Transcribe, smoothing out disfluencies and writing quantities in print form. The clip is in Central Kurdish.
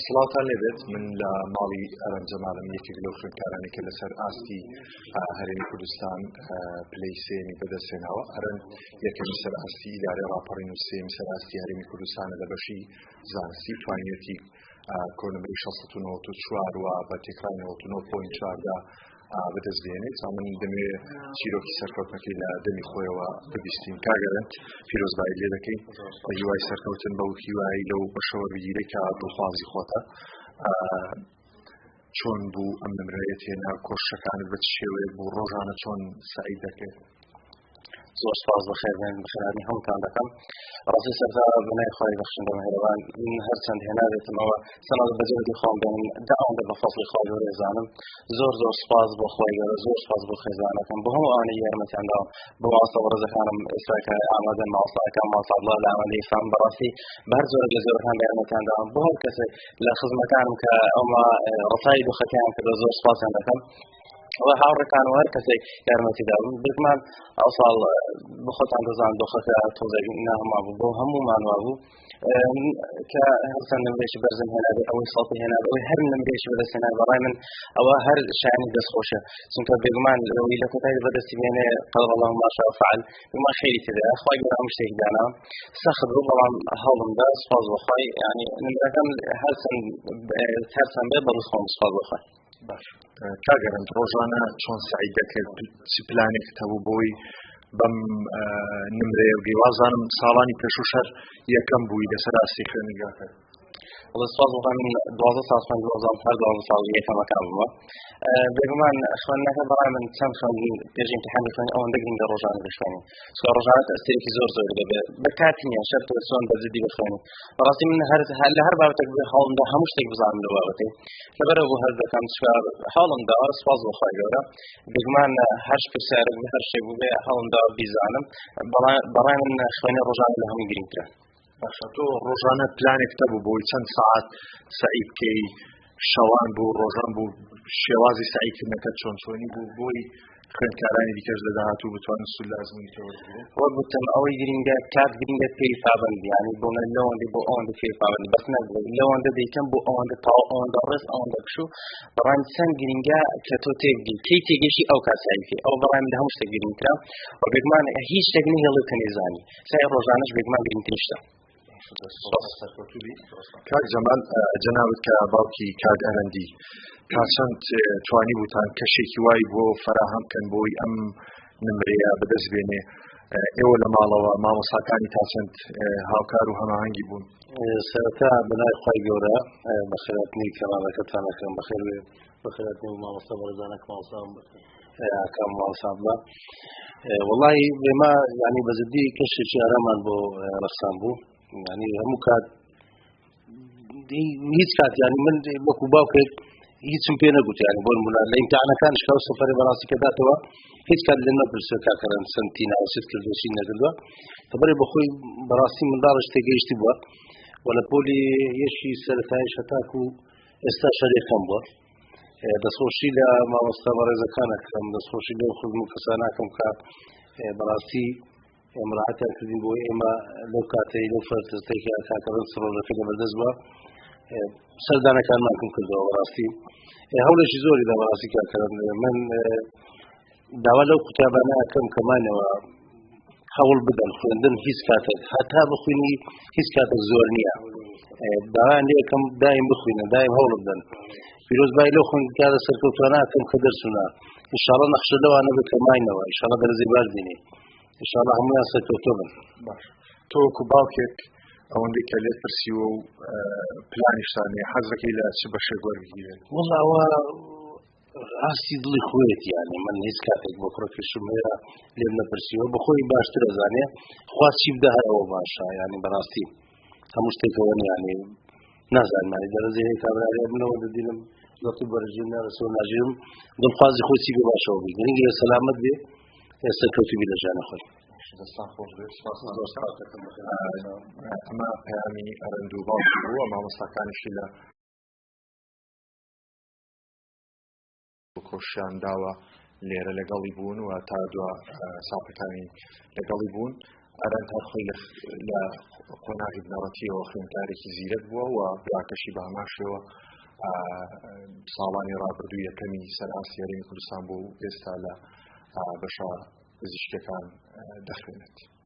سڵاتان لێبێت من لە ماڵی ئەرەنجەمالم یەکێک لەو خوێندکارانی کە لەسەر ئاستی هەرێمی کوردستان پلەی سێمی بەدەستێناوە. ئەرەن یەکەمی سەر ئاستی ئیدارەی ڕاپەڕین و سێمی سەر ئاستی هەرێمی کوردستانە لە بەشی زانستی توانیەتی کۆنمبری 694 و بە تێکرای 99.4 بەدەستبێنێت. من دەمێ چیرۆکی سەرکەوتنەکەی لە دەمی خۆیەوە ببیستین. کاگەرن پیرۆزبایی لێ دەکەین بە هیوای سەرکەوتن بەو هیوایی لەو بەشەوە بگیرێت کە دڵخوازی خۆتە چۆن بوو ئەم نمرەیەت هێنا کۆشەکانت بە چ شێوەیە بوو ڕۆژانە چۆن سەعید دەکەیت؟ زۆر سپاس بەخێر بێن بەخێرانی هەمووتان دەکەم. ڕاستی سەرتا بنای خۆی بەخشندە مهرەبان من هەرچەند هێنابێتمەوە سەناز بەجێبی خۆم بێن داوامدە بە فەزڵی خۆی گەورە ێزانم. زۆر سپاس بۆ خۆی گەورە، زۆر سپاس بۆ خێزانەکەم بۆ هەموو ئەوانەی یارمەتیانداوە بۆ ماسە ڕێزەکانم ئێستاکە ئامادەن ماساکان ماساڵڵا لە ئەمەلەی فام بەڕاستی بە هەر زۆرە گەزۆرەکان بە یارمەتیانداوم بۆ هەر کەسێک لە خزمەکانم کە ئەومە ڕسایی دۆخەکەیان کردە زۆر سپاسیان دەکەم. ئەوە هاوڕێکان و هەر کەسێک یارمەتی داون بگمان ئەو ساڵ بخۆتان دەزان دۆخەکە تۆزێک ناهەما بوو بۆ هەمومان وا بوو کە هەرچەند نمرێکی بەرزم هێنابێت ئەوەی سەڵتی هێنابێت ئەوەی هەر نمرێکی بەدەستێنا بەڕای من ئەوە هەر شایانی دەستخۆشە چونکە بێگومان لەوەی لە کۆتایی بەدەستی بێنێ قەدر الله ما شاء فعل بێگومان خێری تێدایە خۆی گەورە هەموو شتێکی دانا سەخت بوو بەڵام هەوڵمدا سپاس بۆ خۆی یعنی نمرەکەم هەرچەند بێت بەڕووس خۆم سپاس بۆ خۆی. باش کاگەرن ڕۆژانە چۆن سەعید دەکرد چ پلانێکت هەبوو بۆی بەم نمرەیە وازانم ساڵانی پێشوشەر یەکەم بووی لەسەر ئاستی خوێندنگاکە. سپاس بۆ من 12 ساڵ خوێندم هەر 12 ساڵ یەکەمەکان بووە. بێگومان خوێندنەکە بەڕای من چەند خوێندی پێش ئیمتیحانی خوێندی ئەوەندە گرنگە ڕۆژانە بخوێنی چونکە ڕۆژانە تەئسیرێکی زۆر دەبێت بە کاتی نییە شەرت چۆن بەجددی بخوێنی. بەڕاستی من لە هەر بابەتێک هەوڵمدا هەموو شتێک بزانم لە بابەتێ لەبەرەوە بۆ هەر دەکەم هەوڵمدا سپاس بۆ خۆی گەورە بێگومان هەر پرسیارێک بە هەر شتێک بوو هەوڵمدا بیزانم بەڕای من خوێنی ڕۆژانە لە هەمووی گرنگترە. باشە تۆ ڕۆژانە پلانێکت هەبوو بۆی چەند سەعات سەعید بکەی شەوان بوو ڕۆژان بوو شێوازی سەعیدکردنەکە چۆنی بوو بۆی خوێندکارانی دیکەش لە داهاتوو بتوانن سول لازمی تەوەرگرن؟ وەک گوتم ئەوەی گرنگە کات گرنگە پێی پابەندی یعنی بۆ من لەوەندە بۆ ئەوەندە پێی پابەندی بەس نەبووی لەوەندە دەیکەم بۆ ئەوەندە تاو ئەوەندە ڕێز ئەوەندە کشوو بەڕای چەند گرنگە کە تۆ تێبگی کەی تێگەشی ئەو کاسایکەی ئەو بەڕای من لە هەموو شتێک گرنگترە و بێگومان هیچ شتێک نهێڵی کە نێزانی سای ڕۆژانەش بێگومان گرنگترین شتە. کاک جەمال جەنابەت کە باوکی کاک ئەرەندی تا چەند توانی بووتان کەشێکی وای بۆ فەراهەم بکەن بۆی ئەم نمرەیە بەدەست بێنێ ئێوە لە ماڵەوە مامۆستاکانی تا چەند هاوکار و هەماهەنگی بوون؟ سەرەتا بەلای خۆی گەورە بەخێراتنی کەمالەکەتان ئەکەم بەخێر بێ بەخێراتنی و مامۆستا بەڕێزانەکە مامۆستام ئاکام مامۆستام بە وەڵی بێمە یعنی بەجددی کەشێکی ئارامان بۆ ڕەخسان بوو یعنی هەموو کات هیچ کات یعنی من وەکو باوکێک هیچم پێ نەگوت یعنی بۆ نمونە لە ئیمتیحانەکانش کە سەفەرێ بەڕاستی کە داتەوە هیچ کات لێ نەپرسێ کاکەرەن سنتی ناوەسێت کردوشی نەکردووە لەبەرێ بەخۆی بەڕاستی منداڵش تێگەیشتی بووە و لە پۆلی یەشی سەرەتاییش هەتاکو ئێستا شەریکەم بووە دەستخۆشی لە مامۆستا بەڕێزەکانەکەم دەستخۆشی لەو خزم و کەساناکەم کە بەڕاستی مراعاتیان کردین بۆ ئێمە لەو کاتەی لەو فەرتەستەی کاکەرەن سڕۆژەکە لەبەردەست بووە سەردانەکانمان کەم کردەوە بەڕاستی هەوڵێکی زۆری لە بەڕاستی کاکەرەن من داوا لەو قوتابانەکەم کەمانەوە هەوڵ بدەن خوێندن هیچ کاتێک هەتا بخوێنی هیچ کاتێک زۆر نییە داوایان لێ یەکەم دایم بخوێنن دایم هەوڵ بدەن پیرۆزبایی لەو خوێندکارە سەرکەوتوانەکەم کە دەرچوونە ئینشاڵڵا نەخشە لەوانە بکەماینەوە ئینشاڵڵا دەرەجەی باش بینی ئینشاءالله هەموویان سەرکەوتۆ بن. تۆ وەکو باوکێک ئەوەندەی کە لێت پرسیوە و پلانیشتانێ حەزەکەی لە چ بەشێک وەربگیرێت؟ وەڵا ئەوە ئاستی دڵی خۆیەت یعنی من هیچ کاتێک بۆ کوڕەکەشم هەیە لێم نەپرسیوە بەخۆی باشتر ئەزانێ خوا چی بدە هەر ئەوە باشە یعنی بەڕاستی هەموو شتێکەوە یعنی نازانمانی دەرەجەی هەیە کابرایە بنەوە دەدینم وەقتی بەرەجێ نارەسەوە ناژێم دڵخوازی خۆی چی بێ باشەوە بی گرنگی لە سەلامەت بێ سەرکەوتی بی لە ژیانە خۆی. دەستان خۆش بێت ئەمە پەیامی ئەرەند و باوکی بووە مامۆستاکانیشی لە کۆشیان داوە لێرە لەگەڵی بوون و تا دووە ساڵەکانی لەگەڵی بوون ئەرەن هەر خۆی لە قۆناغی بنەڕەتیەوە خوێندکارێکی زیرەک بووە و براکەشی بە هەماشەوە ساڵانی ڕابردوو یەکەمی سەرئاستی هەرێمی کوردستان بوو و ئێستا لە بەشە پزیشکیەکان دەخوێنێت.